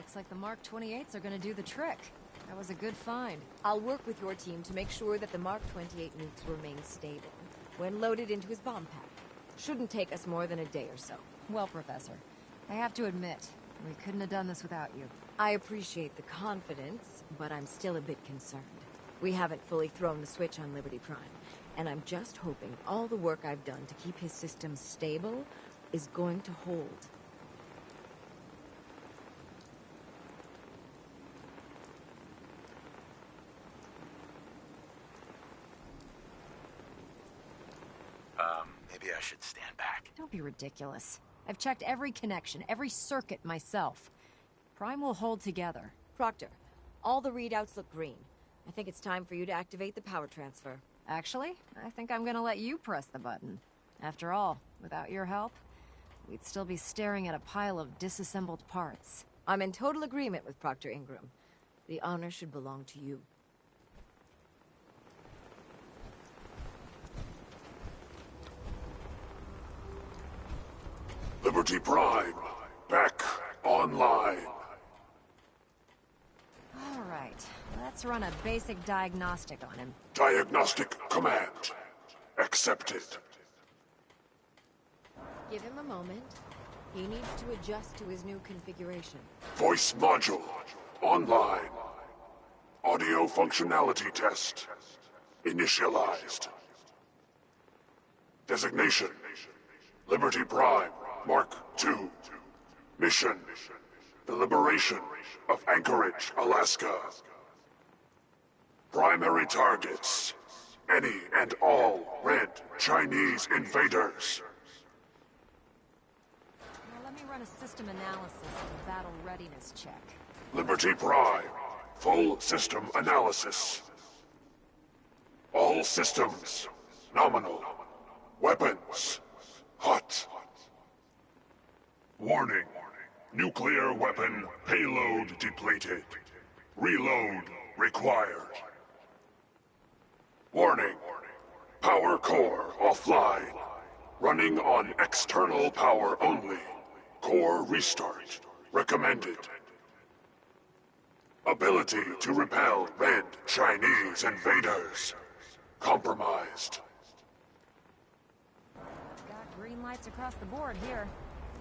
Looks like the Mark 28s are gonna do the trick. That was a good find. I'll work with your team to make sure that the Mark 28 nukes remain stable when loaded into his bomb pack. Shouldn't take us more than a day or so. Well, Professor, I have to admit, we couldn't have done this without you. I appreciate the confidence, but I'm still a bit concerned. We haven't fully thrown the switch on Liberty Prime, and I'm just hoping all the work I've done to keep his system stable is going to hold. Maybe I should stand back. Don't be ridiculous. I've checked every connection, every circuit myself. Prime will hold together. Proctor, all the readouts look green. I think it's time for you to activate the power transfer. Actually, I think I'm gonna let you press the button. After all, without your help, we'd still be staring at a pile of disassembled parts. I'm in total agreement with Proctor Ingram. The honor should belong to you. Liberty Prime, back online. All right, let's run a basic diagnostic on him. Diagnostic command accepted. Give him a moment. He needs to adjust to his new configuration. Voice module online. Audio functionality test initialized. Designation: Liberty Prime Mark II. Mission: the liberation of Anchorage, Alaska. Primary targets: any and all red Chinese invaders. Now let me run a system analysis and a battle readiness check. Liberty Prime, full system analysis. All systems nominal. Weapons hot. Warning. Nuclear weapon payload depleted. Reload required. Warning. Power core offline. Running on external power only. Core restart recommended. Ability to repel red Chinese invaders compromised. Got green lights across the board here.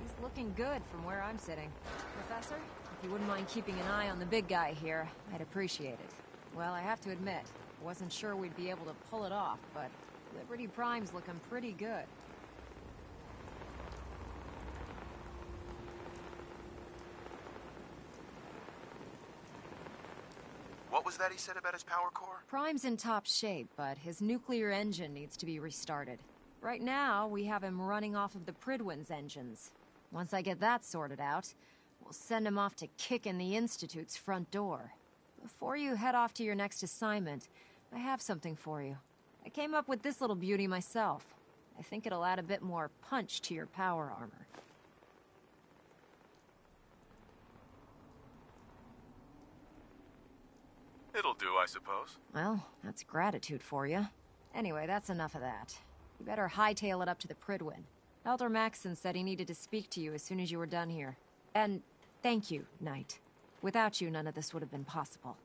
He's looking good from where I'm sitting. Professor, if you wouldn't mind keeping an eye on the big guy here, I'd appreciate it. Well, I have to admit, I wasn't sure we'd be able to pull it off, but Liberty Prime's looking pretty good. What was that he said about his power core? Prime's in top shape, but his nuclear engine needs to be restarted. Right now, we have him running off of the Pridwin's engines. Once I get that sorted out, we'll send him off to kick in the Institute's front door. Before you head off to your next assignment, I have something for you. I came up with this little beauty myself. I think it'll add a bit more punch to your power armor. It'll do, I suppose. Well, that's gratitude for you. Anyway, that's enough of that. You better hightail it up to the Pridwin. Elder Maxson said he needed to speak to you as soon as you were done here. And thank you, Knight. Without you, none of this would have been possible.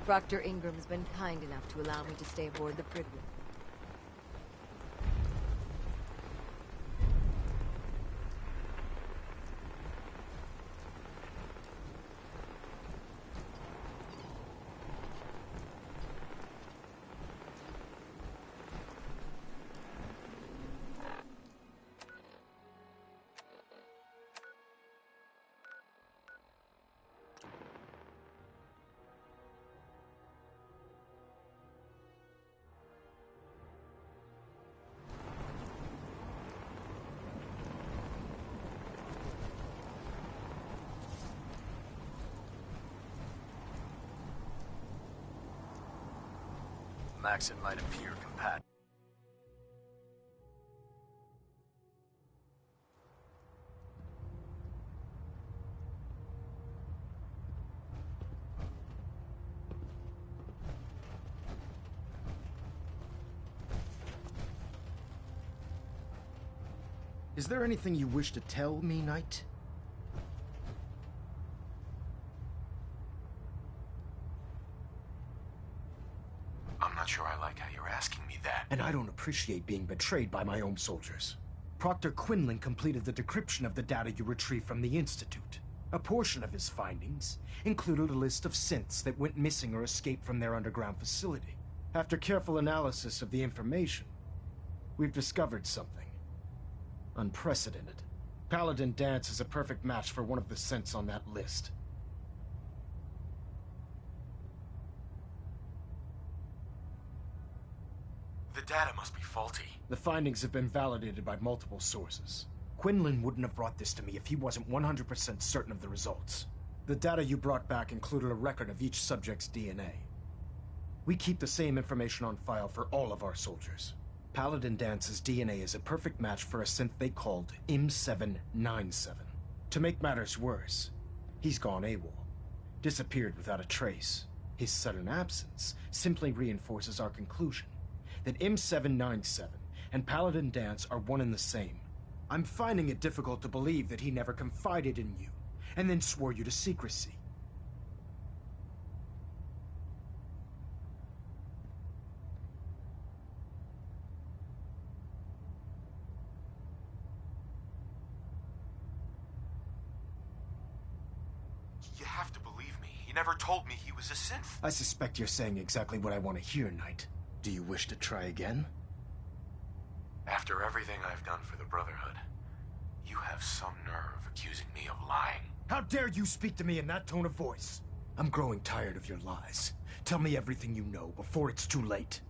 Proctor Ingram's been kind enough to allow me to stay aboard the Pridwin. Maxson might appear compatible. Is there anything you wish to tell me, Knight? I'm not sure I like how you're asking me that. And I don't appreciate being betrayed by my own soldiers. Proctor Quinlan completed the decryption of the data you retrieved from the Institute. A portion of his findings included a list of synths that went missing or escaped from their underground facility. After careful analysis of the information, we've discovered something unprecedented. Paladin Dance is a perfect match for one of the synths on that list. The data must be faulty. The findings have been validated by multiple sources. Quinlan wouldn't have brought this to me if he wasn't 100% certain of the results. The data you brought back included a record of each subject's DNA. We keep the same information on file for all of our soldiers. Paladin Dance's DNA is a perfect match for a synth they called M797. To make matters worse, he's gone AWOL. Disappeared without a trace. His sudden absence simply reinforces our conclusion that M797 and Paladin Dance are one and the same. I'm finding it difficult to believe that he never confided in you, and then swore you to secrecy. You have to believe me. He never told me he was a synth. I suspect you're saying exactly what I want to hear, Knight. Do you wish to try again? After everything I've done for the Brotherhood, you have some nerve accusing me of lying. How dare you speak to me in that tone of voice? I'm growing tired of your lies. Tell me everything you know before it's too late.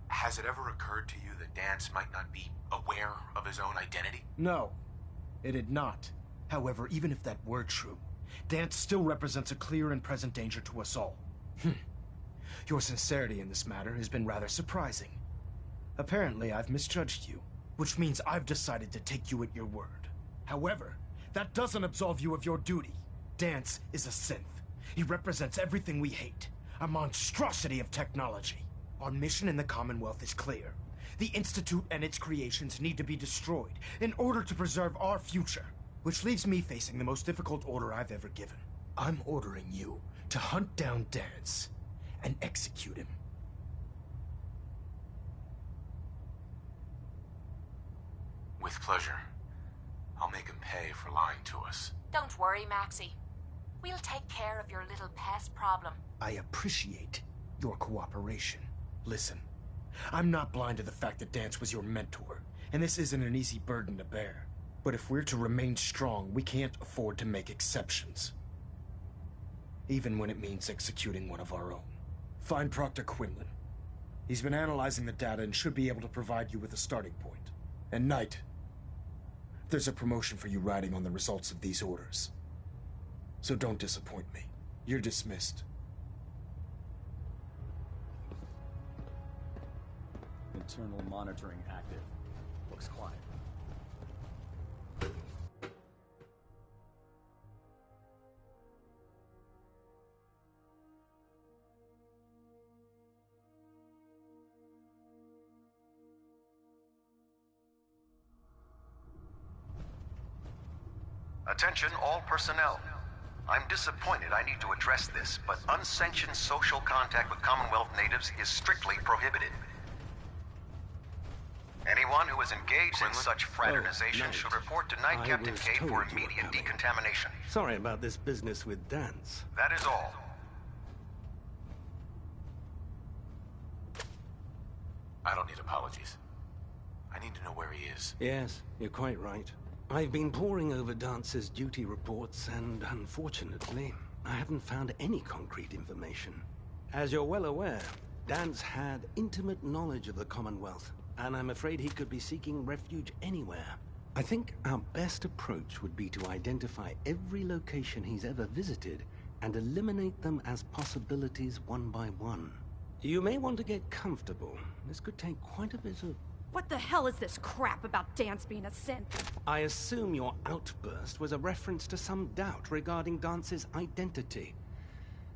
Has it ever occurred to you that Dance might not be aware of his own identity? No, it had not. However, even if that were true, Dance still represents a clear and present danger to us all. Your sincerity in this matter has been rather surprising. Apparently, I've misjudged you, which means I've decided to take you at your word. However, that doesn't absolve you of your duty. Dance is a synth. He represents everything we hate, a monstrosity of technology. Our mission in the Commonwealth is clear. The Institute and its creations need to be destroyed in order to preserve our future. Which leaves me facing the most difficult order I've ever given. I'm ordering you to hunt down Dance and execute him. With pleasure. I'll make him pay for lying to us. Don't worry, Maxie. We'll take care of your little pest problem. I appreciate your cooperation. Listen, I'm not blind to the fact that Dance was your mentor, and this isn't an easy burden to bear. But if we're to remain strong, we can't afford to make exceptions. Even when it means executing one of our own. Find Proctor Quinlan. He's been analyzing the data and should be able to provide you with a starting point. And Knight, there's a promotion for you riding on the results of these orders. So don't disappoint me. You're dismissed. Internal monitoring active. Looks quiet. Attention all personnel. I'm disappointed I need to address this, but unsanctioned social contact with Commonwealth natives is strictly prohibited. Anyone who is engaged in such fraternization should report to Knight Captain Cade for immediate decontamination. Sorry about this business with Dance. That is all. I don't need apologies. I need to know where he is. Yes, you're quite right. I've been poring over Dance's duty reports, and unfortunately, I haven't found any concrete information. As you're well aware, Dance had intimate knowledge of the Commonwealth, and I'm afraid he could be seeking refuge anywhere. I think our best approach would be to identify every location he's ever visited and eliminate them as possibilities one by one. You may want to get comfortable. This could take quite a bit of... What the hell is this crap about Dance being a synth? I assume your outburst was a reference to some doubt regarding Dance's identity.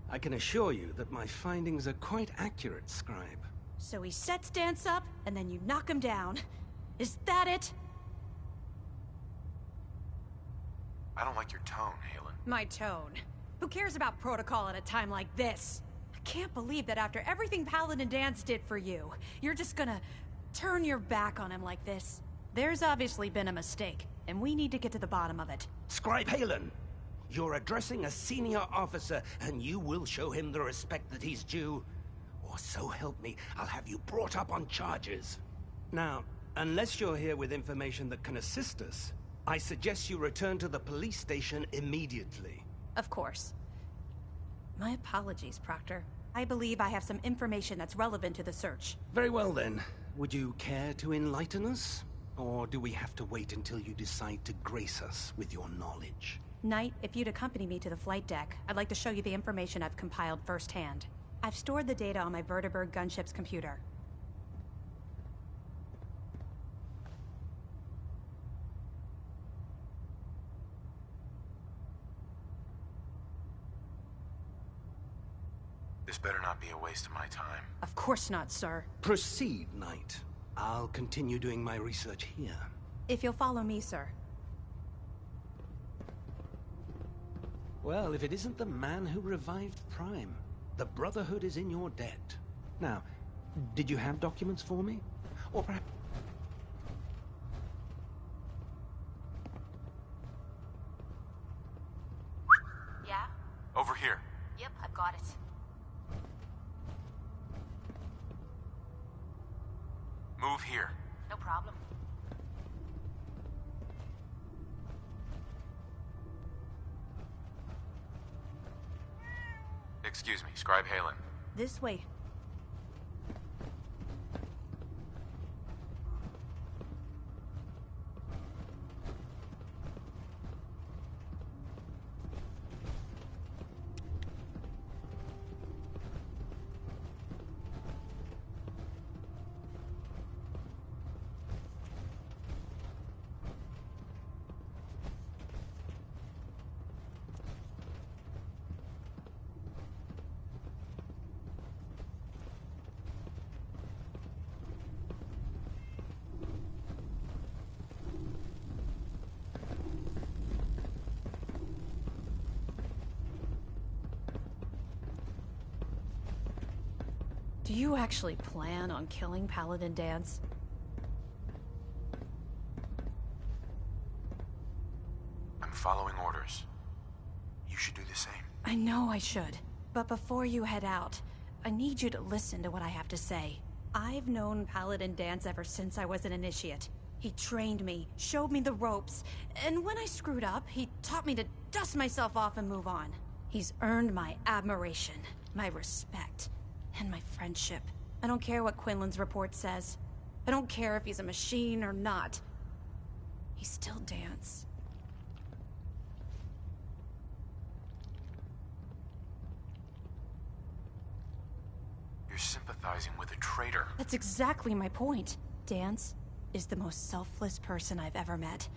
I can assure you that my findings are quite accurate, Scribe. So he sets Dance up, and then you knock him down. Is that it? I don't like your tone, Halen. My tone. Who cares about protocol at a time like this? I can't believe that after everything Paladin Dance did for you, you're just gonna turn your back on him like this. There's obviously been a mistake, and we need to get to the bottom of it. Scribe Halen, you're addressing a senior officer, and you will show him the respect that he's due. Or so help me, I'll have you brought up on charges. Now, unless you're here with information that can assist us, I suggest you return to the police station immediately. Of course. My apologies, Proctor. I believe I have some information that's relevant to the search. Very well then. Would you care to enlighten us? Or do we have to wait until you decide to grace us with your knowledge? Knight, if you'd accompany me to the flight deck, I'd like to show you the information I've compiled firsthand. I've stored the data on my Vertibird gunship's computer. This better not be a waste of my time. Of course not, sir. Proceed, Knight. I'll continue doing my research here. If you'll follow me, sir. Well, if it isn't the man who revived Prime, the Brotherhood is in your debt. Now, did you have documents for me? Or perhaps... Yeah? Over here. Yep, I've got it. Move here. No problem. Excuse me, Scribe Halen. This way. Do you actually plan on killing Paladin Dance? I'm following orders. You should do the same. I know I should. But before you head out, I need you to listen to what I have to say. I've known Paladin Dance ever since I was an initiate. He trained me, showed me the ropes, and when I screwed up, he taught me to dust myself off and move on. He's earned my admiration, my respect, and my friendship. I don't care what Quinlan's report says. I don't care if he's a machine or not. He's still Dance. You're sympathizing with a traitor. That's exactly my point. Dance is the most selfless person I've ever met.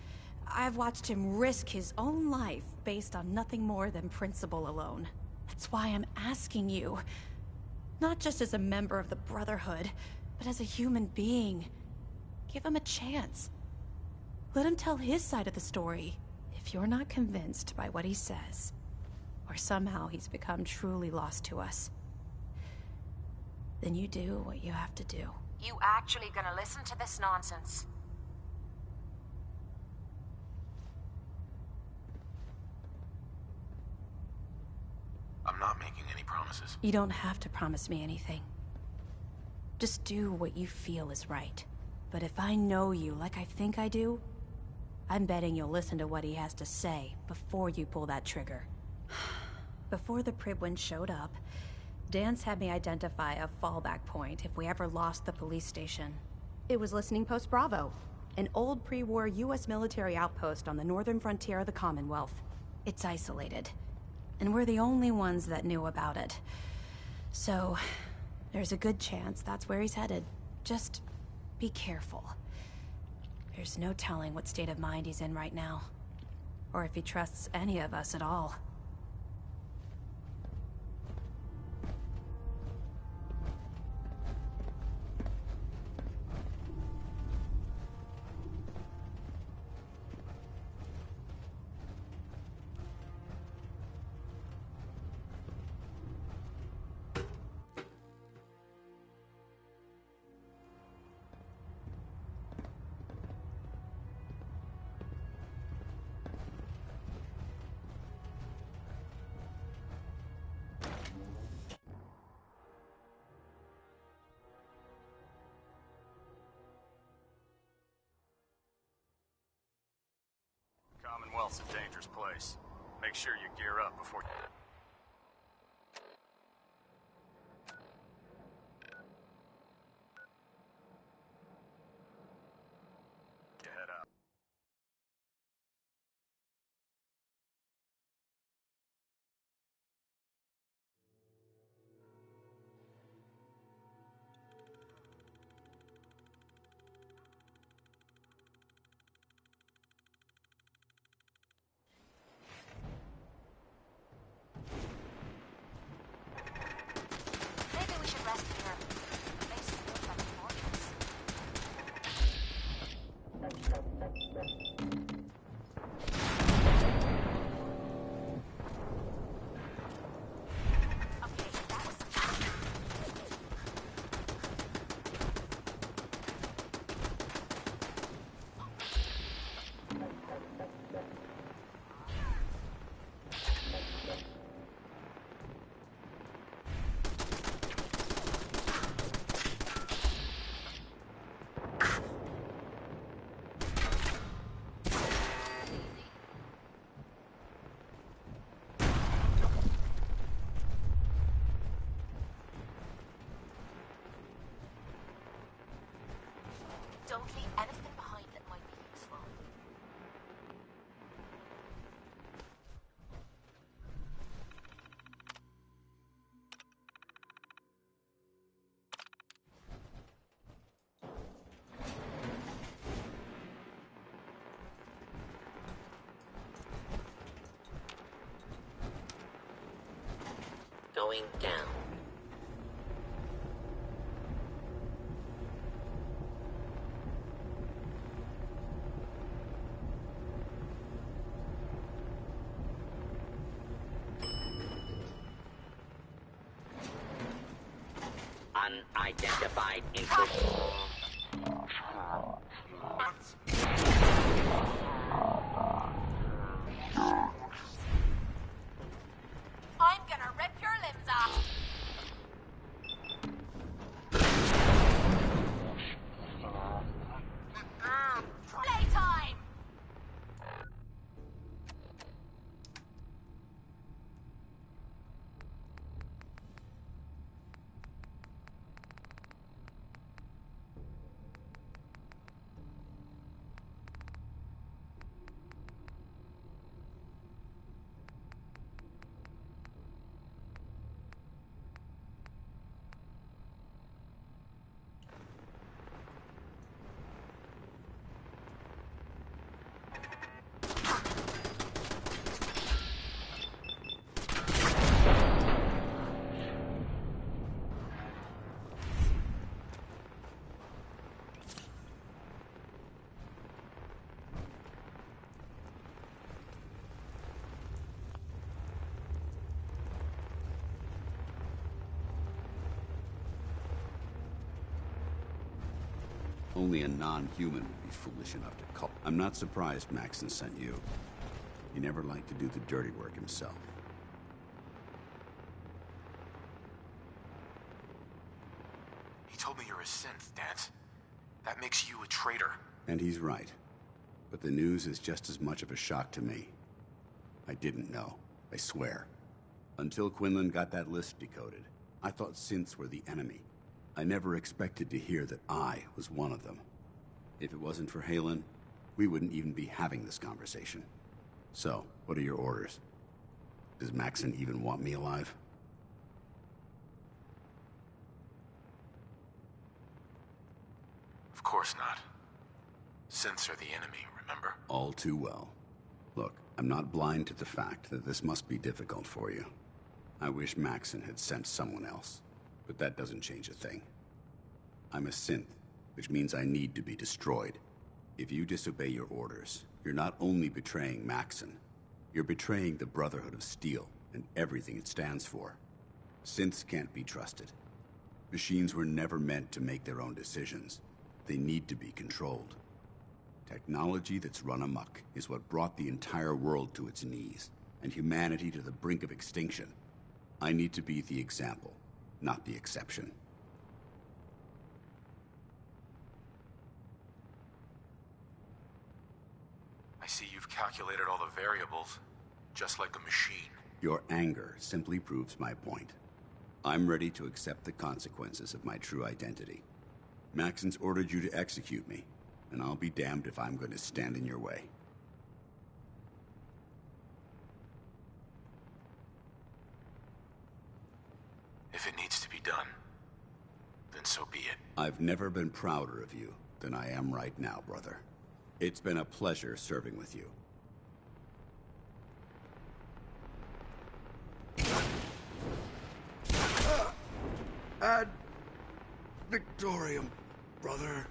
I've watched him risk his own life based on nothing more than principle alone. That's why I'm asking you. Not just as a member of the Brotherhood, but as a human being. Give him a chance. Let him tell his side of the story. If you're not convinced by what he says, or somehow he's become truly lost to us, then you do what you have to do. You actually gonna listen to this nonsense? I'm not making any promises. You don't have to promise me anything. Just do what you feel is right. But if I know you like I think I do, I'm betting you'll listen to what he has to say before you pull that trigger. Before the Pribwin showed up, Dance had me identify a fallback point if we ever lost the police station. It was Listening Post Bravo, an old pre-war US military outpost on the northern frontier of the Commonwealth. It's isolated, and we're the only ones that knew about it. So, there's a good chance that's where he's headed. Just be careful. There's no telling what state of mind he's in right now, or if he trusts any of us at all. Vault's a dangerous place. Make sure you gear up before... you head out. Maybe we should rest here. The place feels like a fortress. Okay, that was some... Don't leave anything behind that might be useful. Going down. Unidentified intruder. I'm gonna rip your limbs off! Playtime! Only a non-human would be foolish enough to call. I'm not surprised Maxon sent you. He never liked to do the dirty work himself. He told me you're a synth, Dance. That makes you a traitor. And he's right. But the news is just as much of a shock to me. I didn't know, I swear. Until Quinlan got that list decoded, I thought synths were the enemy. I never expected to hear that I was one of them. If it wasn't for Halen, we wouldn't even be having this conversation. So, what are your orders? Does Maxon even want me alive? Of course not. Synths are the enemy, remember? All too well. Look, I'm not blind to the fact that this must be difficult for you. I wish Maxon had sent someone else, but that doesn't change a thing. I'm a synth, which means I need to be destroyed. If you disobey your orders, you're not only betraying Maxon, you're betraying the Brotherhood of Steel and everything it stands for. Synths can't be trusted. Machines were never meant to make their own decisions. They need to be controlled. Technology that's run amok is what brought the entire world to its knees, and humanity to the brink of extinction. I need to be the example, not the exception. I see you've calculated all the variables, just like a machine. Your anger simply proves my point. I'm ready to accept the consequences of my true identity. Maxon's ordered you to execute me, and I'll be damned if I'm going to stand in your way. If it needs to be done, then so be it. I've never been prouder of you than I am right now, brother. It's been a pleasure serving with you. Ad Victorium, brother.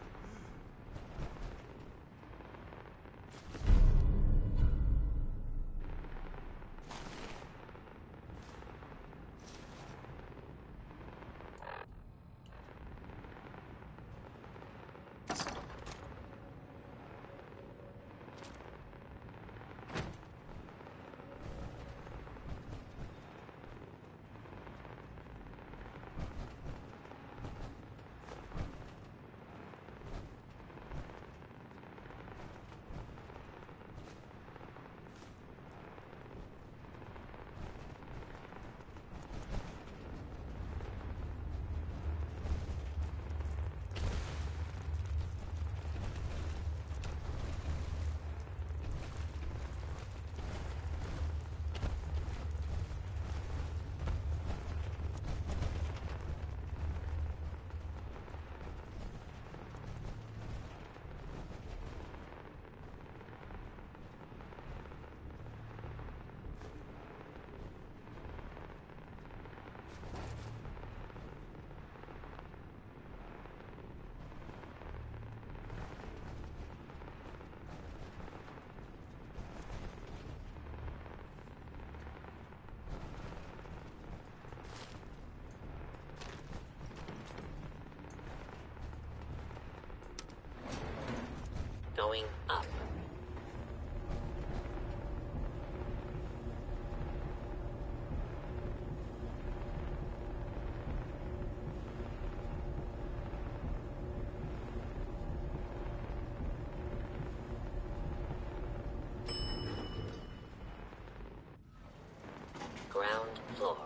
Going up. Ground floor.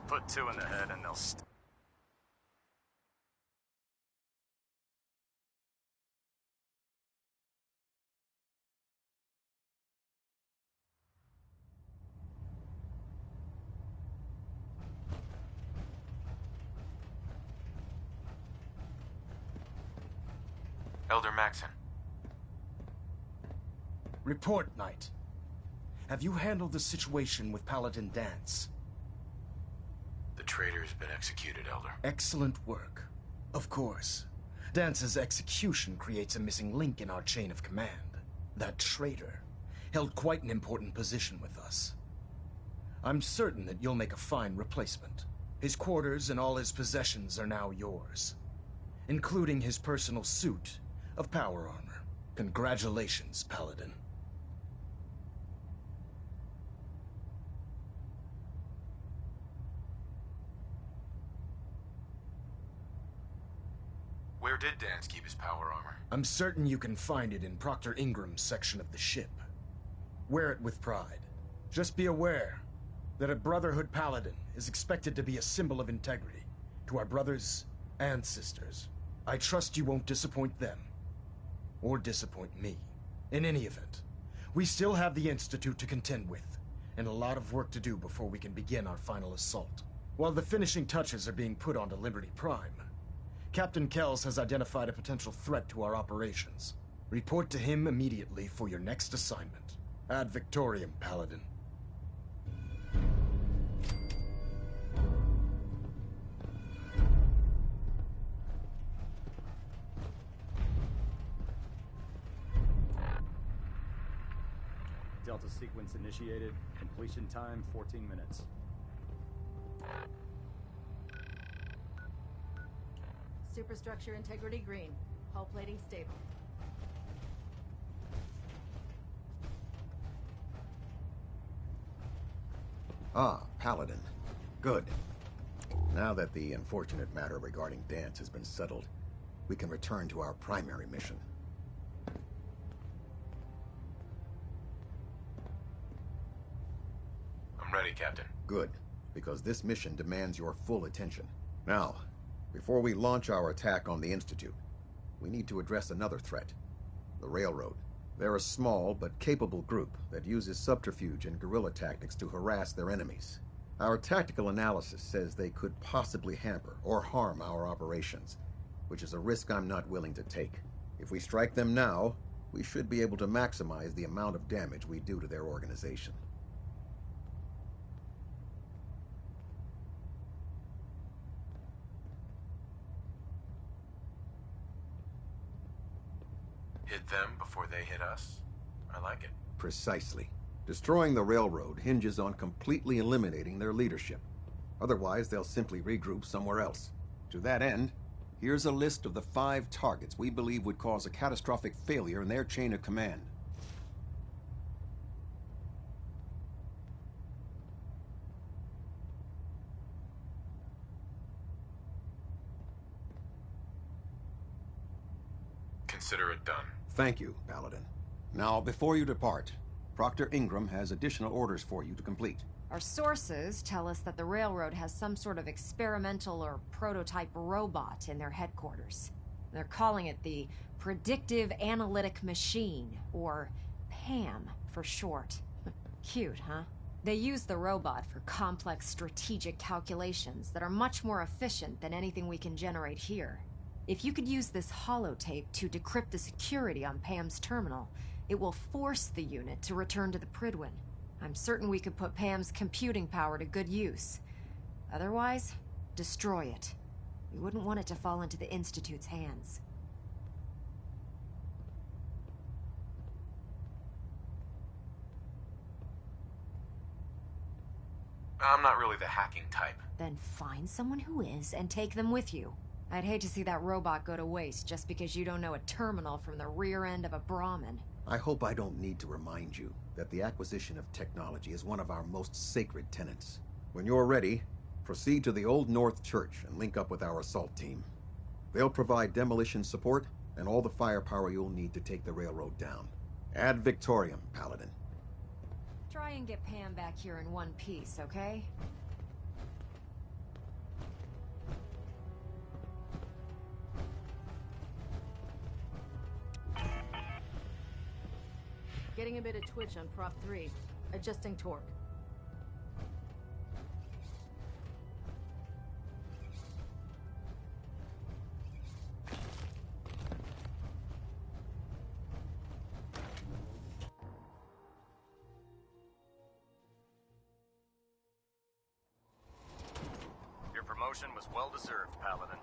Put 2 in the head and they'll Elder Maxon. Report, Knight. Have you handled the situation with Paladin Dance? The traitor's been executed, Elder. Excellent work. Of course. Dance's execution creates a missing link in our chain of command. That traitor held quite an important position with us. I'm certain that you'll make a fine replacement. His quarters and all his possessions are now yours, including his personal suit of power armor. Congratulations, Paladin. Where did Dance keep his power armor? I'm certain you can find it in Proctor Ingram's section of the ship. Wear it with pride. Just be aware that a Brotherhood Paladin is expected to be a symbol of integrity to our brothers and sisters. I trust you won't disappoint them, or disappoint me. In any event, We still have the Institute to contend with, and a lot of work to do before we can begin our final assault. While the finishing touches are being put onto Liberty Prime, Captain Kells has identified a potential threat to our operations. Report to him immediately for your next assignment. Ad Victoriam, Paladin. Delta sequence initiated. Completion time 14 minutes. Superstructure integrity green. Hull plating stable. Ah, Paladin. Good. Now that the unfortunate matter regarding Dance has been settled, we can return to our primary mission. I'm ready, Captain. Good, because this mission demands your full attention. Now, before we launch our attack on the Institute, we need to address another threat. The Railroad. They're a small but capable group that uses subterfuge and guerrilla tactics to harass their enemies. Our tactical analysis says they could possibly hamper or harm our operations, which is a risk I'm not willing to take. If we strike them now, we should be able to maximize the amount of damage we do to their organization. Hit them before they hit us? I like it. Precisely. Destroying the railroad hinges on completely eliminating their leadership. Otherwise, they'll simply regroup somewhere else. To that end, here's a list of the 5 targets we believe would cause a catastrophic failure in their chain of command. Consider it done. Thank you, Paladin. Now, before you depart, Proctor Ingram has additional orders for you to complete. Our sources tell us that the Railroad has some sort of experimental or prototype robot in their headquarters. They're calling it the Predictive Analytic Machine, or PAM for short. Cute, huh? They use the robot for complex strategic calculations that are much more efficient than anything we can generate here. If you could use this holotape to decrypt the security on Pam's terminal, it will force the unit to return to the Prydwen. I'm certain we could put Pam's computing power to good use. Otherwise, destroy it. We wouldn't want it to fall into the Institute's hands. I'm not really the hacking type. Then find someone who is and take them with you. I'd hate to see that robot go to waste just because you don't know a terminal from the rear end of a Brahmin. I hope I don't need to remind you that the acquisition of technology is one of our most sacred tenets. When you're ready, proceed to the Old North Church and link up with our assault team. They'll provide demolition support and all the firepower you'll need to take the railroad down. Ad Victoriam, Paladin. Try and get Pam back here in one piece, okay? Getting a bit of twitch on Prop 3. Adjusting torque. Your promotion was well deserved, Paladin.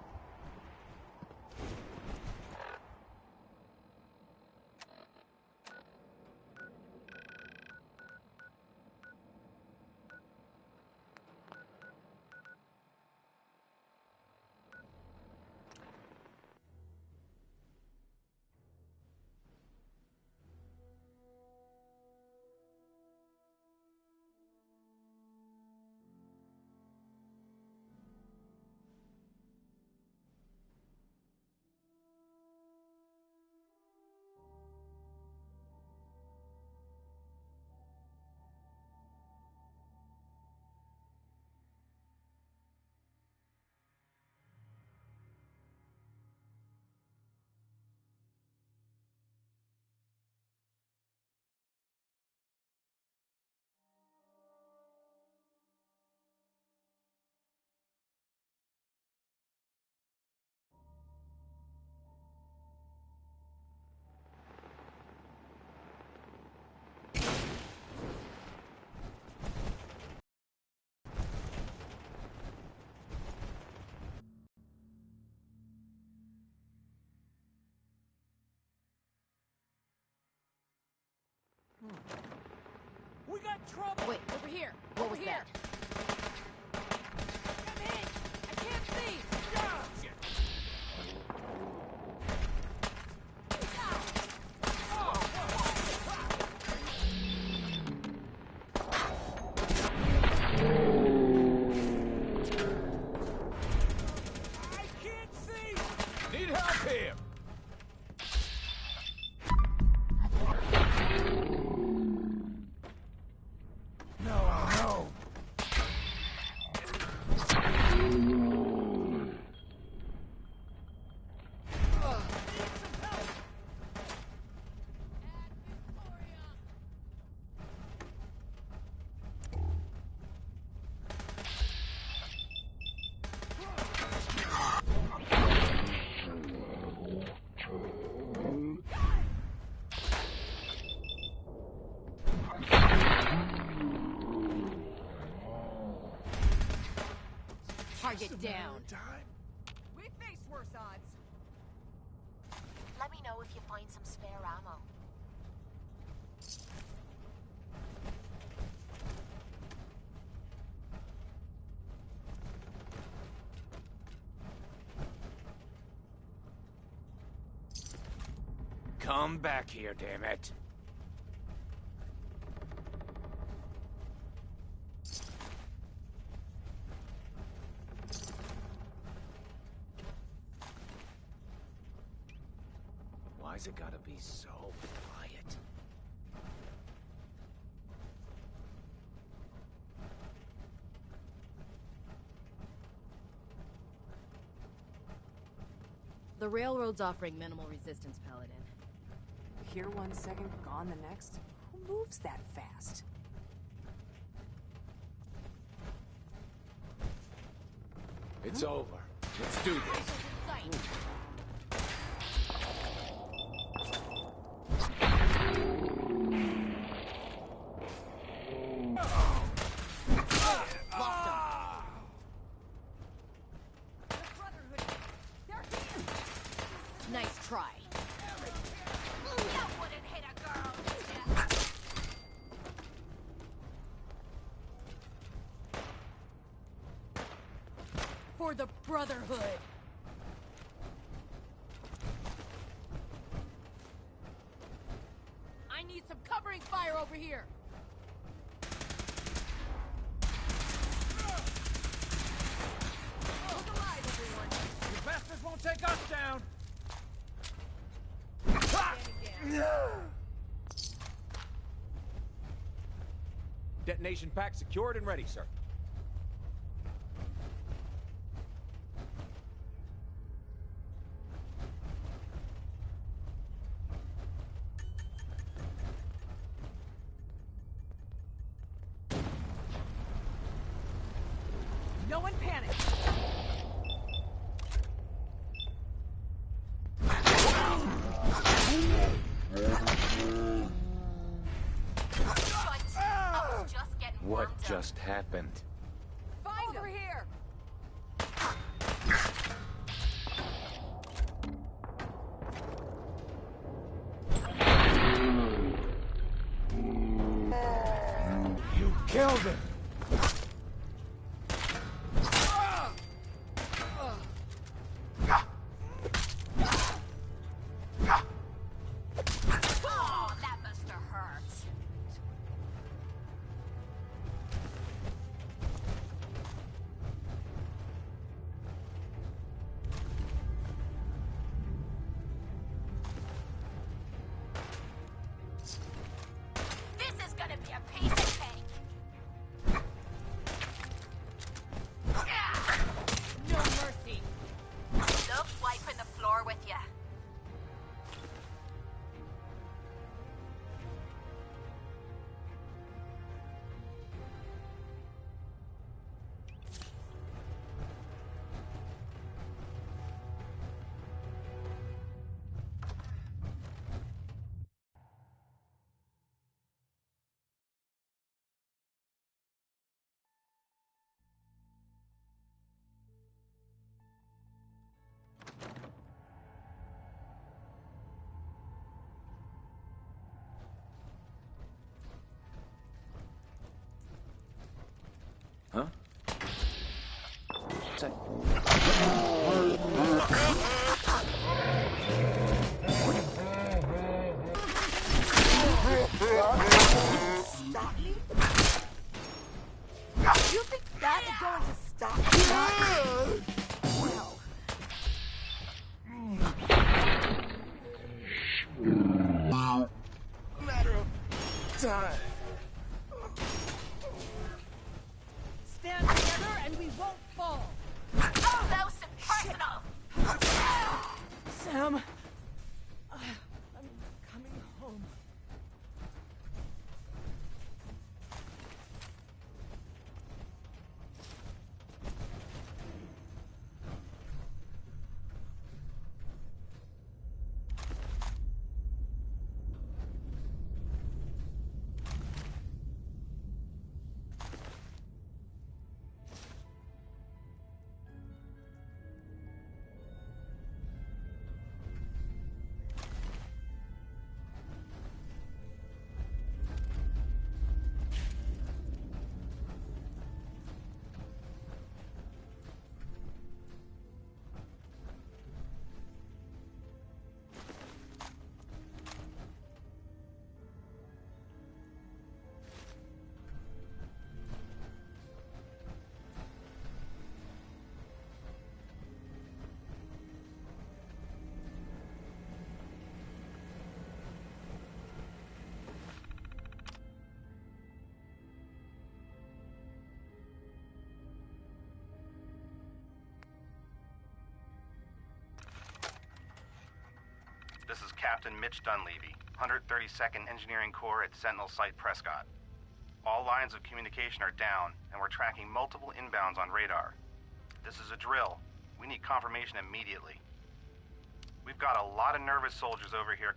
trouble! Wait, over here! What over was here! I'm hit! I can't see! Need help here! No. Target down. We faced worse odds. Let me know if you find some spare ammo. Come back here, damn it. Why's it gotta be so quiet? The railroad's offering minimal resistance, Paladin. Here 1 second, gone the next? Who moves that fast? It's over. Let's do this. Nice try. That wouldn't hit a girl. For the Brotherhood. I need some covering fire over here. Look alive, everyone. You bastards won't take us down! Detonation pack secured and ready, sir. No one panic. What just happened? Find over here. You killed him! Oh, that must have hurt. This is gonna be a piece of cake. Stop me? You think that is going to stop me? Wow. Matter of time. Stand together and we won't fall. Close and personal. Sam, I'm coming home. This is Captain Mitch Dunleavy, 132nd Engineering Corps at Sentinel Site Prescott. All lines of communication are down, and we're tracking multiple inbounds on radar. This is a drill. We need confirmation immediately. We've got a lot of nervous soldiers over here.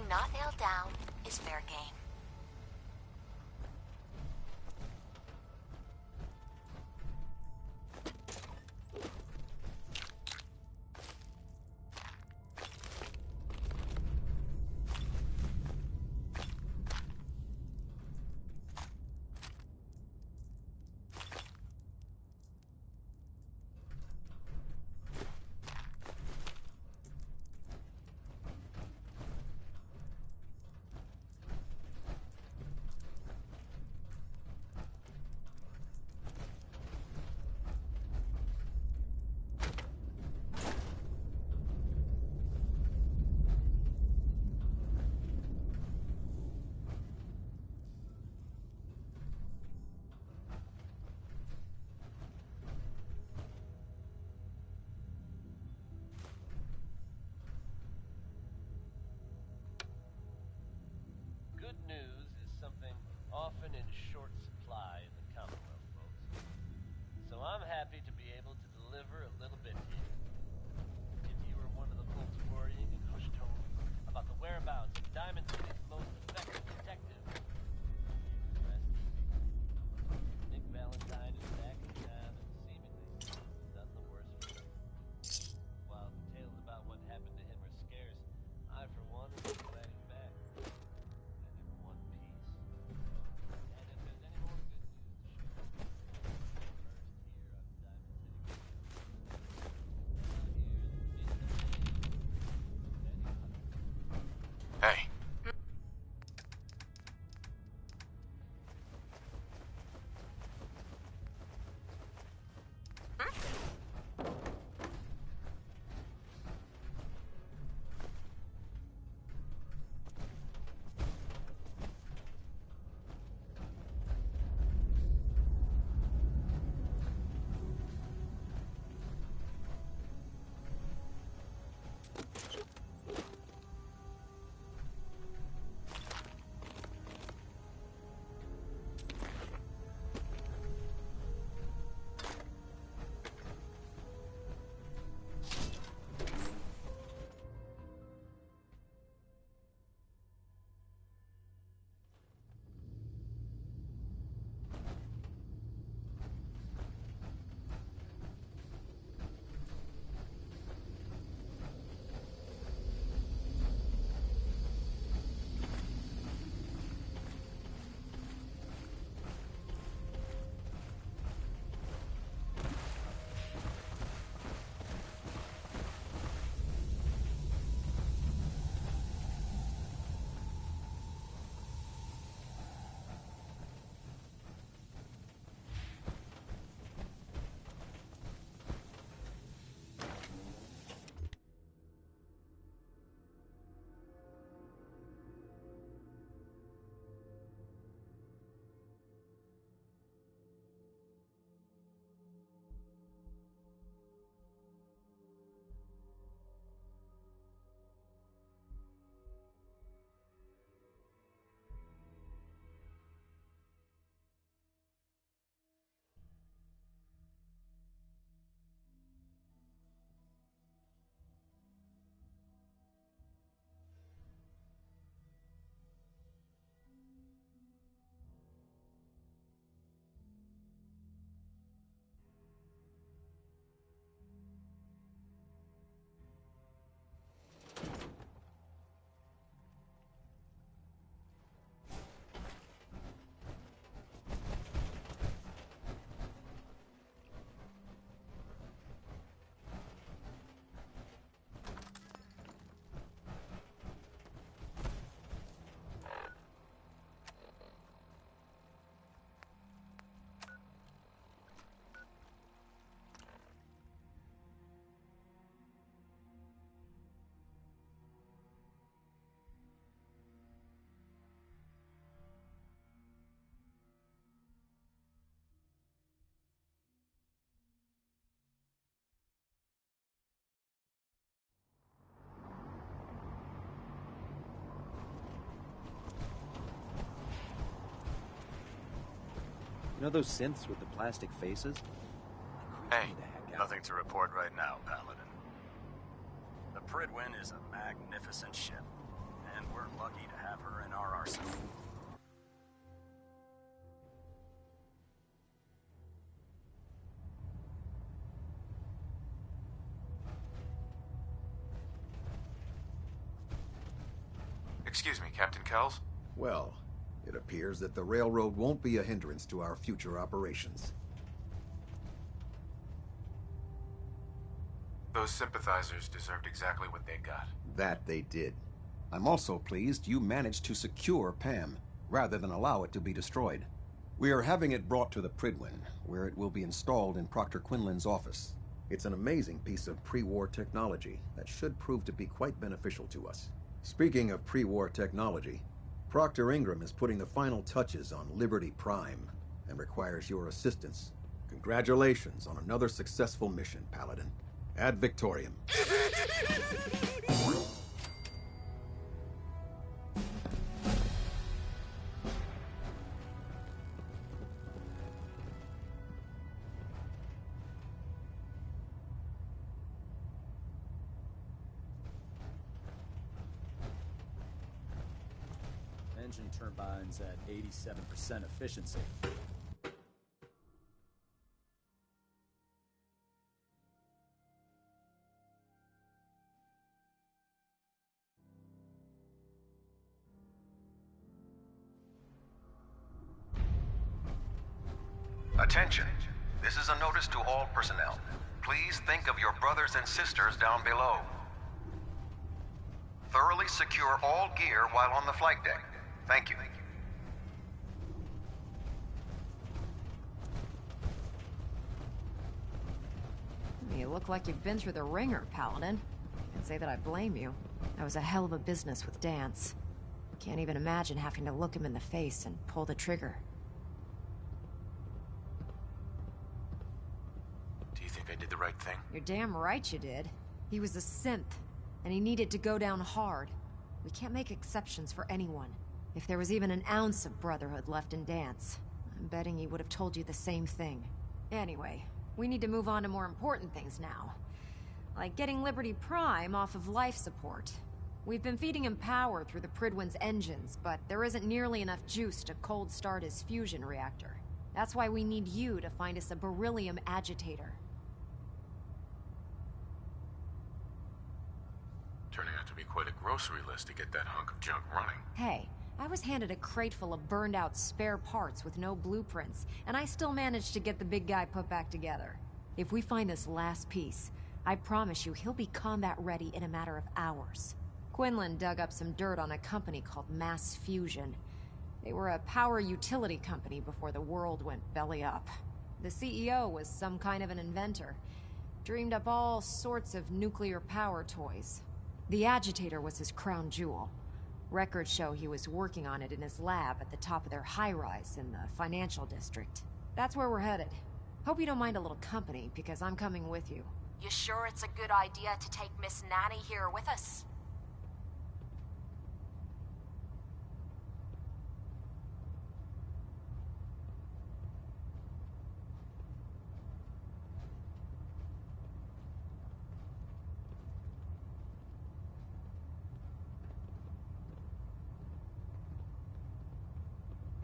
Not nailed down is fair game. Good news is something often in short supply in the Commonwealth, folks. So I'm happy to be able to deliver a little bit here. If you were one of the folks worrying in hushed tones about the whereabouts of Diamond City's most effective detective, rest easy. Nick Valentine is back in town and seemingly none the worse for it. While the tales about what happened to him are scarce, I for one am glad he's back. know those synths with the plastic faces? Hey, nothing to report right now, Paladin. The Pridwin is a magnificent ship, and we're lucky to have her in our arsenal. Excuse me, Captain Kells? Well, it appears that the railroad won't be a hindrance to our future operations. Those sympathizers deserved exactly what they got. That they did. I'm also pleased you managed to secure Pam, rather than allow it to be destroyed. We are having it brought to the Pridwin, where it will be installed in Proctor Quinlan's office. It's an amazing piece of pre-war technology that should prove to be quite beneficial to us. Speaking of pre-war technology, Proctor Ingram is putting the final touches on Liberty Prime and requires your assistance. Congratulations on another successful mission, Paladin. Ad Victoriam. Engine turbines at 87% efficiency. Attention. This is a notice to all personnel. Please think of your brothers and sisters down below. Thoroughly secure all gear while on the flight deck. Thank you. You look like you've been through the ringer, Paladin. Can't say that I blame you. That was a hell of a business with Dance. Can't even imagine having to look him in the face and pull the trigger. Do you think I did the right thing? You're damn right you did. He was a synth, and he needed to go down hard. We can't make exceptions for anyone. If there was even an ounce of brotherhood left in Dance, I'm betting he would have told you the same thing. Anyway, we need to move on to more important things now. Like getting Liberty Prime off of life support. We've been feeding him power through the Pridwin's engines, but there isn't nearly enough juice to cold start his fusion reactor. That's why we need you to find us a beryllium agitator. Turning out to be quite a grocery list to get that hunk of junk running. Hey, I was handed a crate full of burned-out spare parts with no blueprints, and I still managed to get the big guy put back together. If we find this last piece, I promise you he'll be combat-ready in a matter of hours. Quinlan dug up some dirt on a company called Mass Fusion. They were a power utility company before the world went belly up. The CEO was some kind of an inventor. Dreamed up all sorts of nuclear power toys. The agitator was his crown jewel. Records show he was working on it in his lab at the top of their high-rise in the financial district. That's where we're headed. Hope you don't mind a little company, because I'm coming with you. You sure it's a good idea to take Miss Nanny here with us?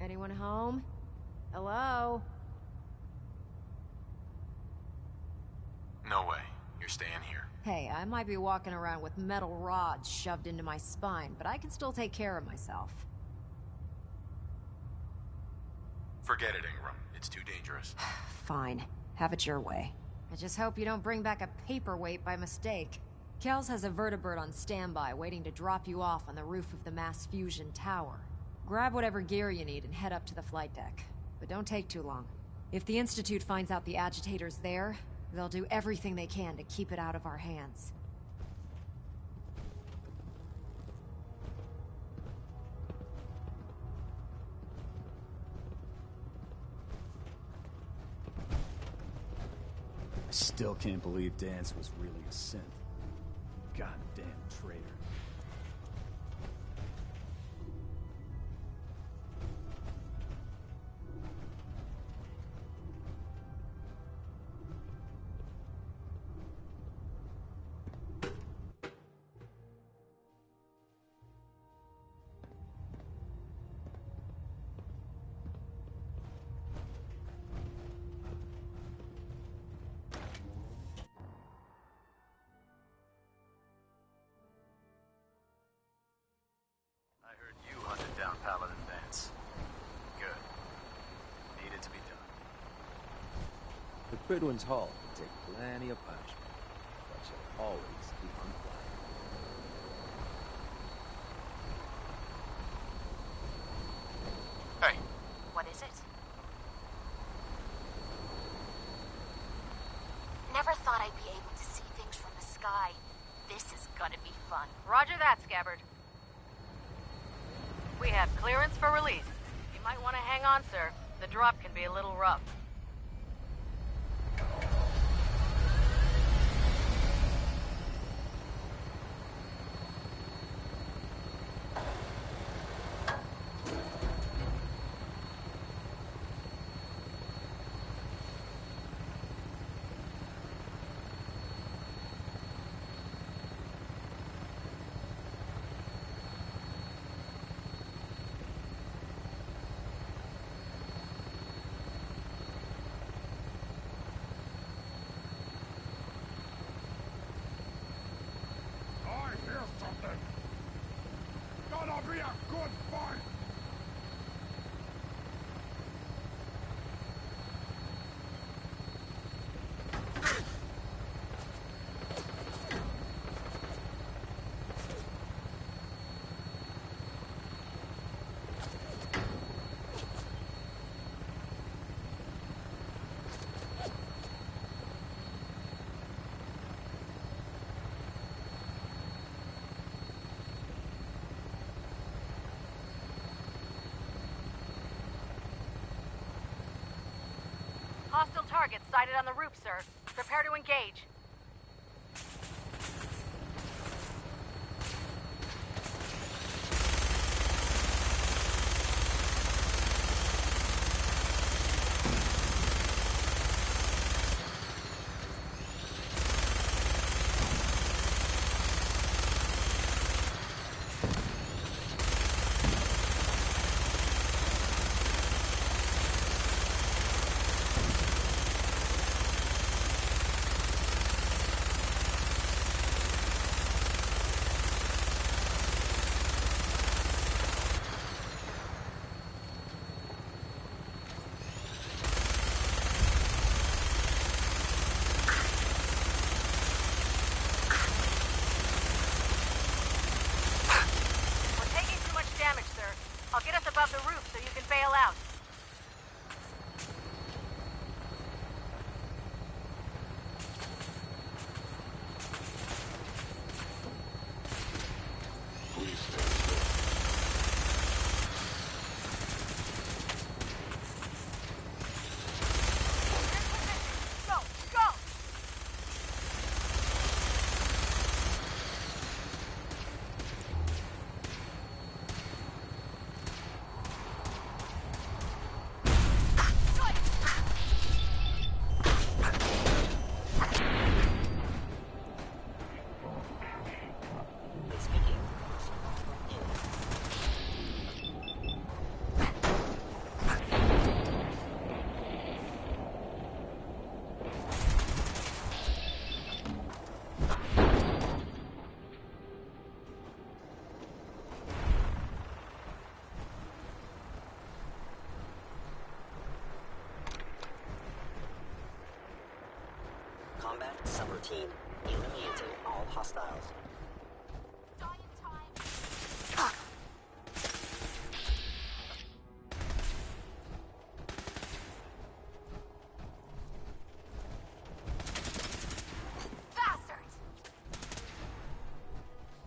Anyone home? Hello? No way. You're staying here. Hey, I might be walking around with metal rods shoved into my spine, but I can still take care of myself. Forget it, Ingram. It's too dangerous. Fine. Have it your way. I just hope you don't bring back a paperweight by mistake. Kells has a vertibird on standby waiting to drop you off on the roof of the Mass Fusion Tower. Grab whatever gear you need and head up to the flight deck. But don't take too long. If the Institute finds out the agitator's there, they'll do everything they can to keep it out of our hands. I still can't believe Dance was really a synth. Goddamn traitor. Pridwin's hull can take plenty of punishment, but she'll always keep on flying. Hey. What is it? Never thought I'd be able to see things from the sky. This is gonna be fun. Roger that, Scabbard. We have clearance for release. You might want to hang on, sir. The drop can be a little rough. Gonna be a good fight! Hostile targets sighted on the roof, sir. Prepare to engage. I'll get us above the roof so you can bail out. Please stand still. Go! Go! Combat subroutine. Eliminating all hostiles. Bastards!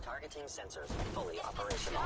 Targeting sensors fully operational.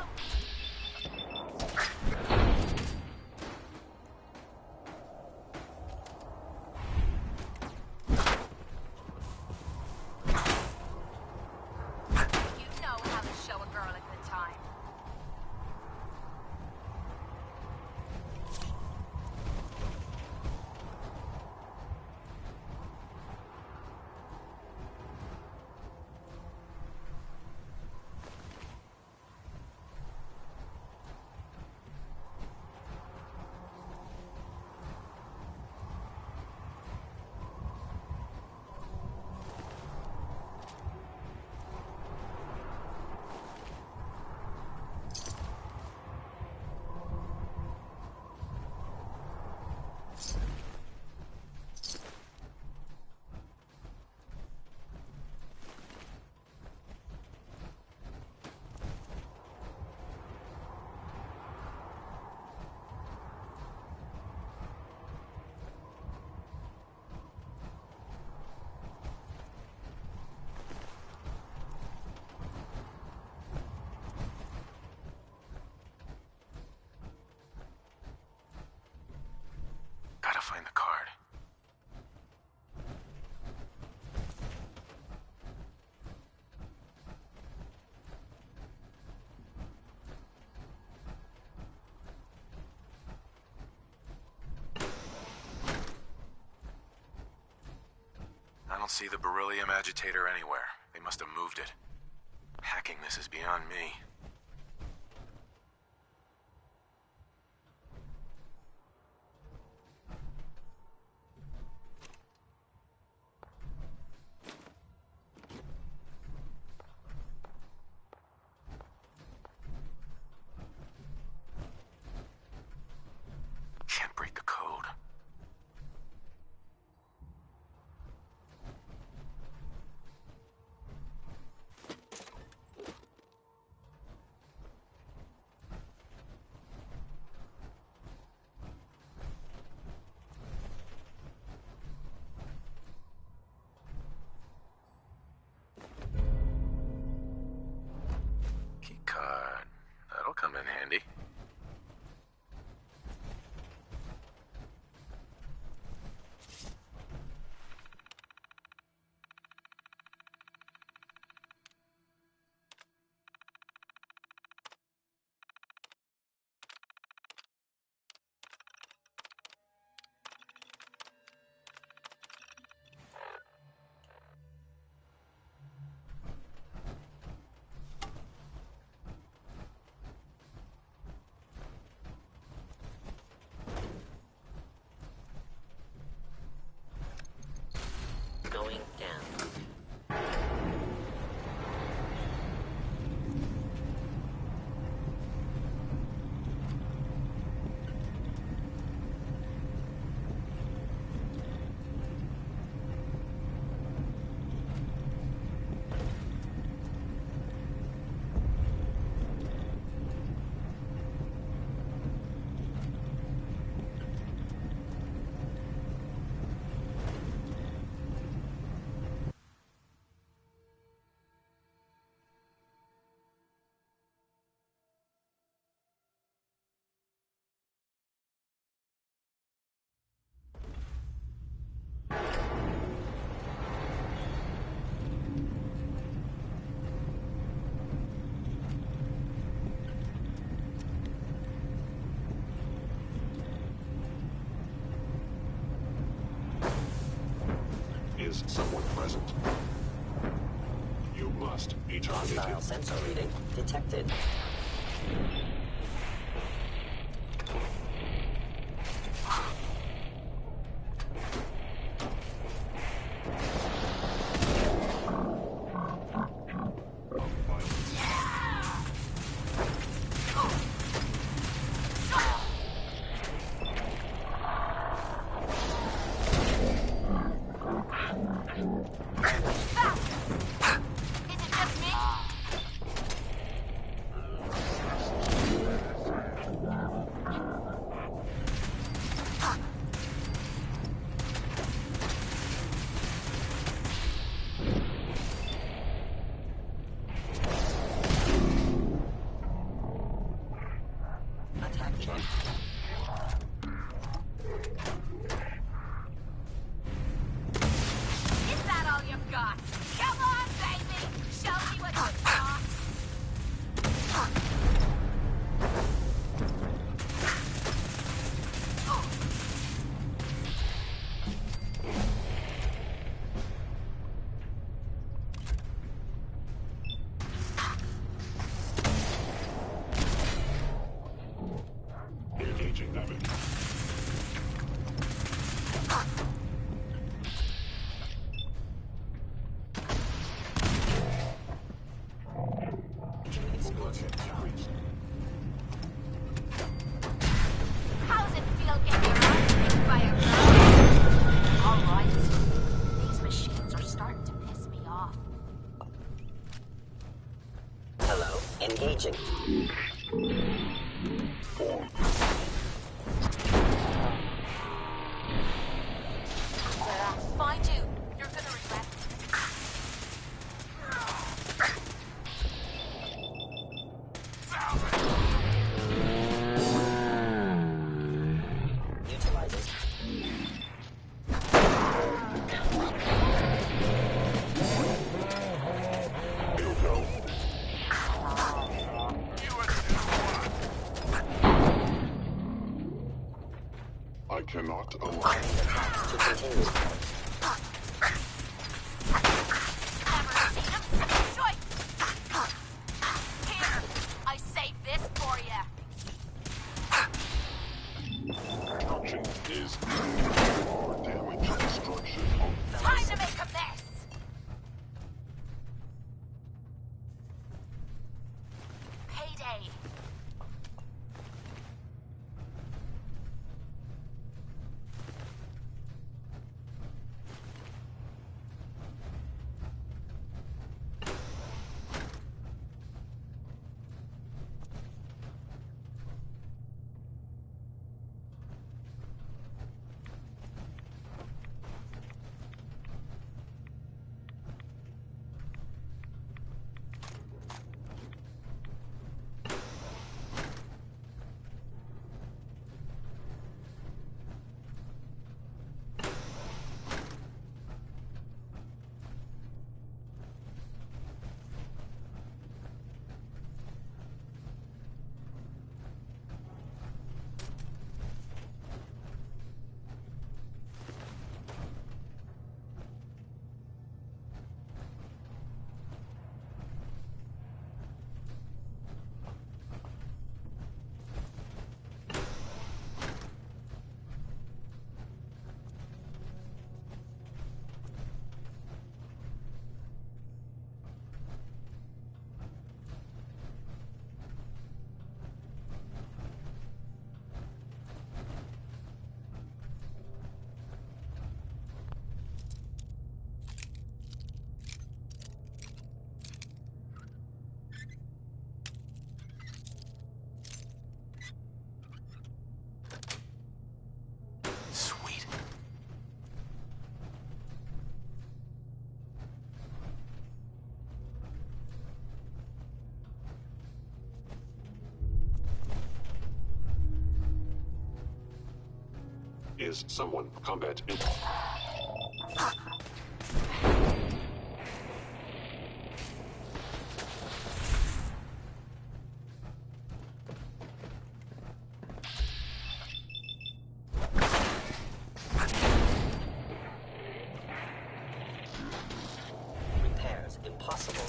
don't see the beryllium agitator anywhere. They must have moved it. Hacking this is beyond me. Can't break the code. Keycard. That'll come in handy. Going down. Is someone present? You must be targeted. Hostile sensor reading detected. Is that all you've got? Come on, baby! Show me what you've got! Engaging Navic. How's it feel getting your arms kicked by a girl? Alright. These machines are starting to piss me off. Hello, engaging. Find you. You're gonna regret it. Utilizes. You go. I cannot allow. To continue. is someone. Combat in... Repairs impossible.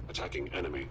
Attacking enemy.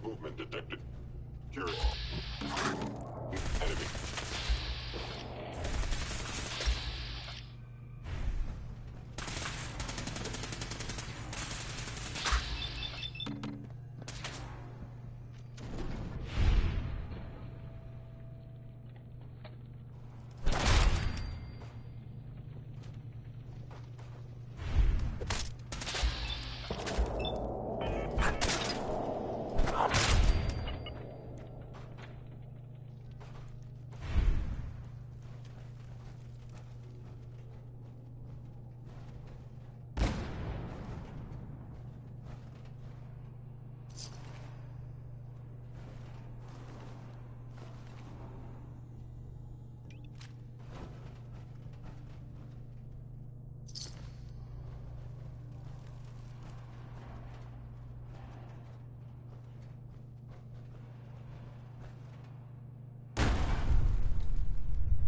Movement detected. Curious. Enemy.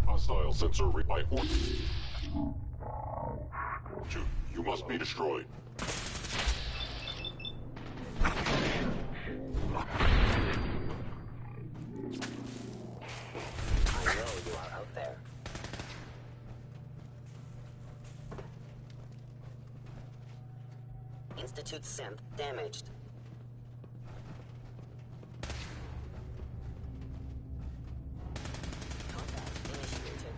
Hostile sensor by order. You must be destroyed. I know you are out there. Institute synth damaged. Combat initiated.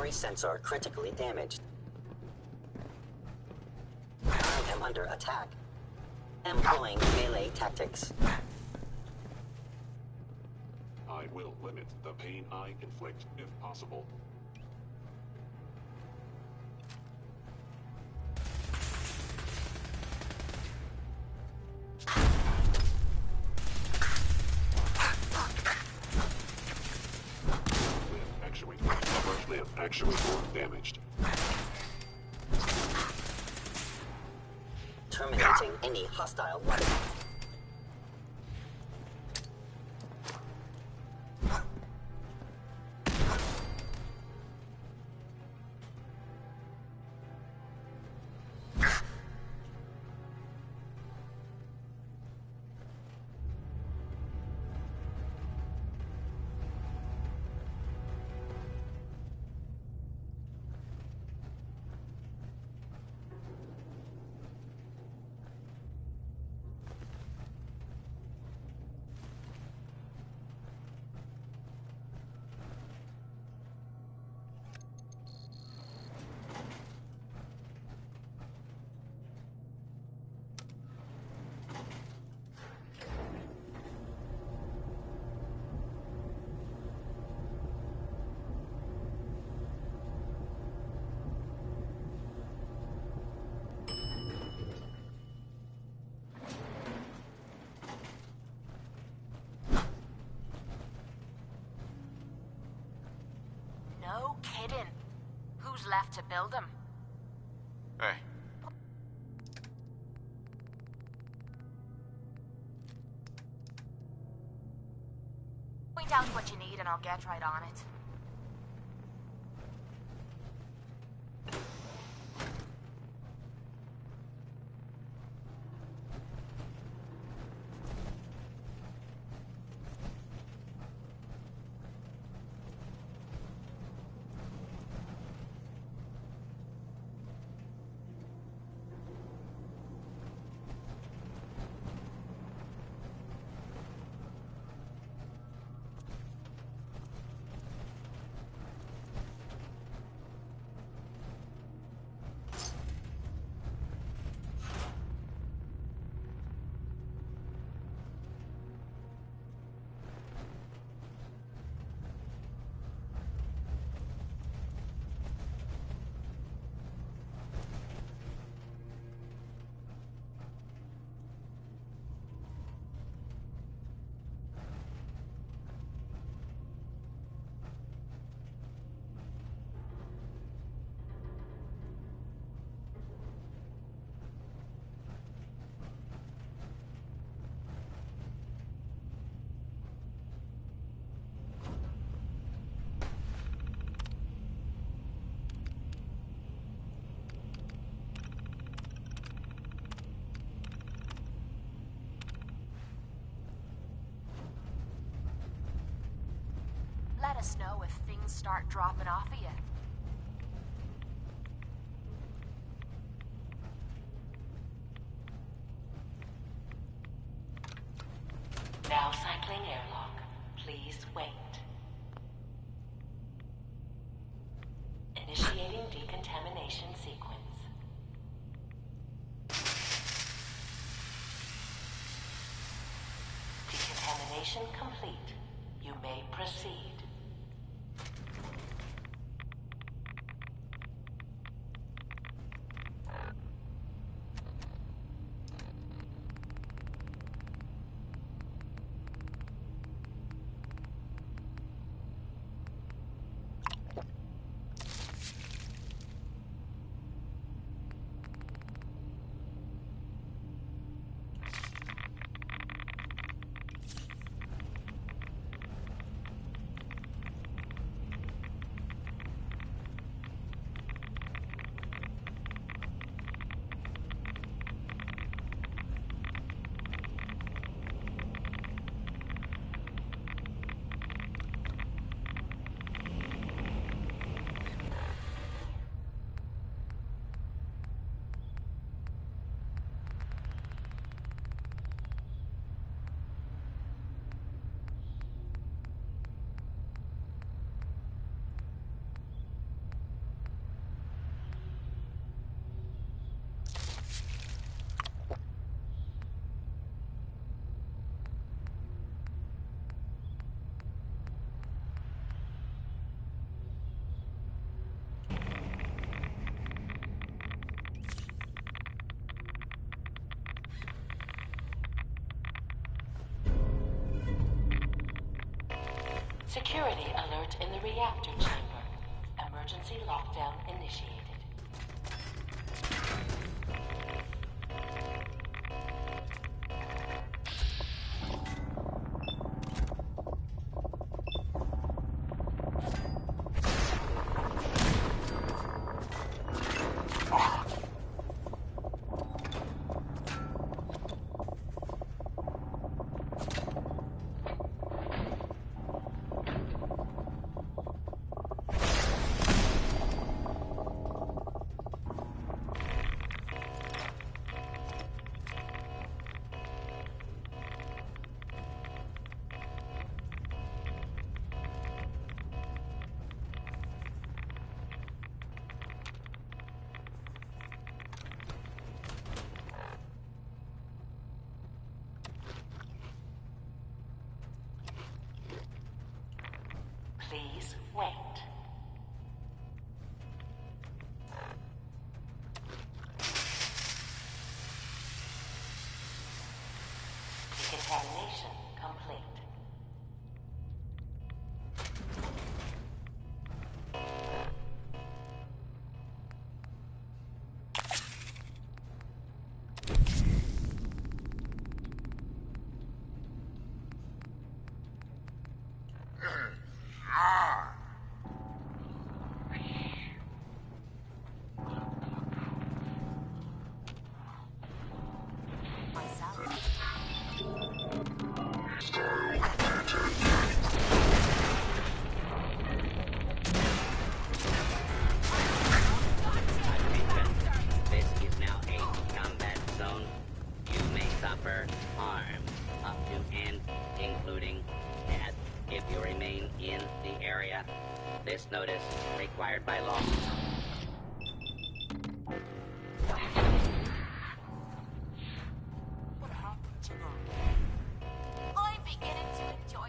primary sensor critically damaged. I am under attack. Employing melee tactics. I will limit the pain I inflict if possible. Upper limb actuator damaged. Terminating any hostile weapon. No kidding. Who's left to build them? Hey. Point out what you need and I'll get right on it. Let us know if things start dropping off of you. Now cycling airlock. Please wait. Initiating decontamination sequence. Decontamination complete. You may proceed. Security alert in the reactor chamber. Emergency lockdown initiated. Please wait. Decontamination complete. This notice required by law. What happened to them? I'm beginning to enjoy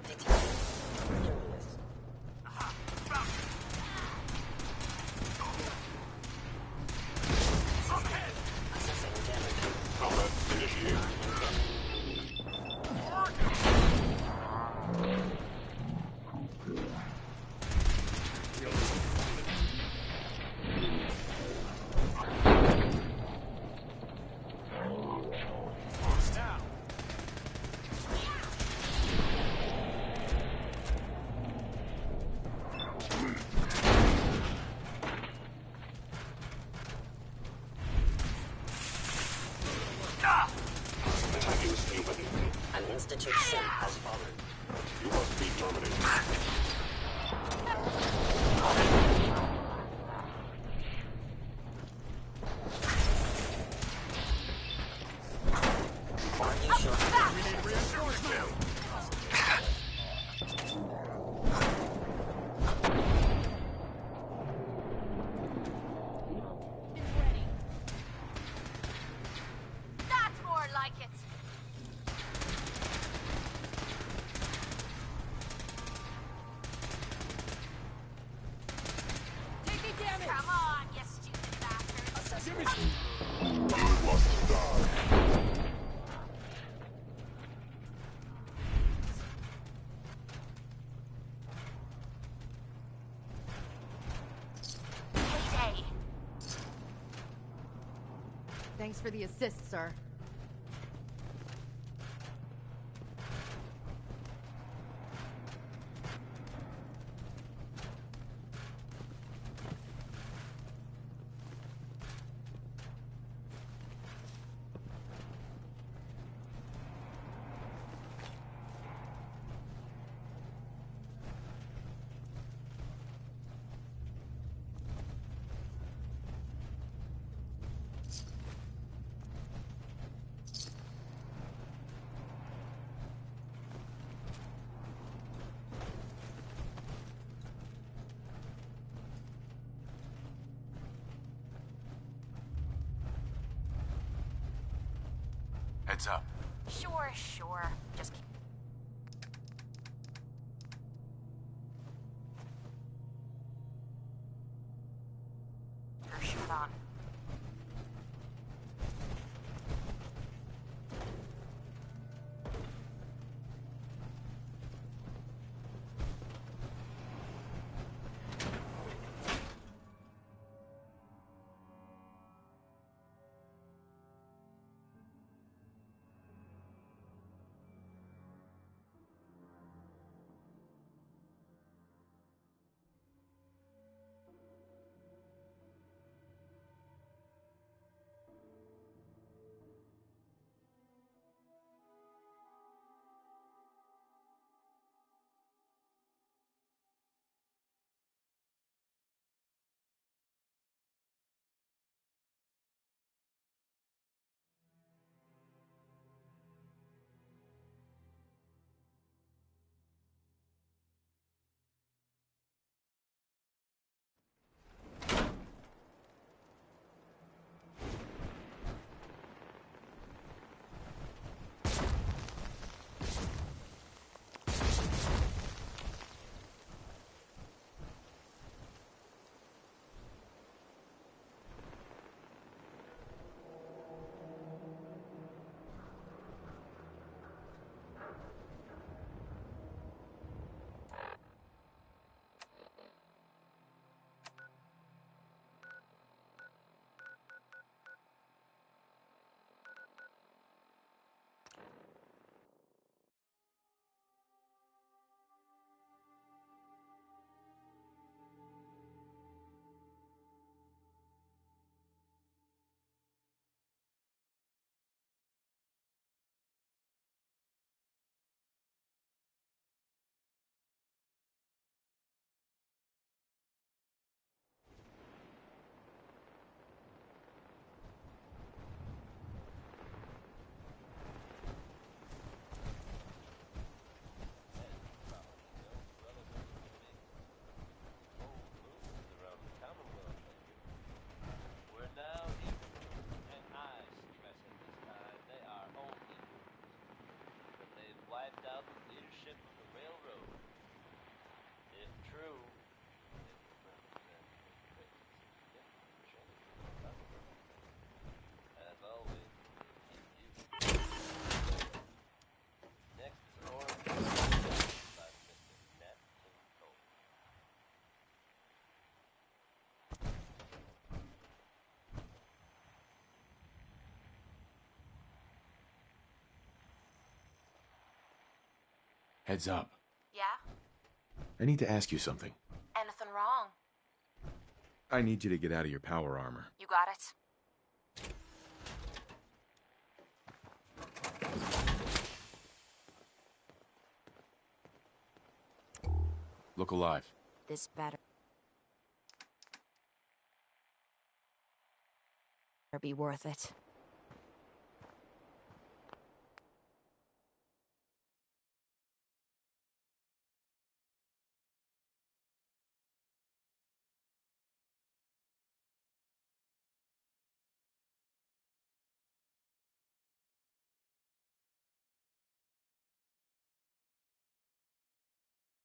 Detected. Curious. Assessing damage. Combat initiated. Attacking Stephen. An Institute sim has fallen. You must be terminated. Are you sure? We need reinforcement. That's more like it. Taking damage! Come on, you stupid bastard. Give me. You must die. Heyday. Thanks for the assist, sir. Heads up. Sure. Just keep... your shirt on. Heads up. Yeah? I need to ask you something. Anything wrong? I need you to get out of your power armor. You got it. Look alive. This better be worth it.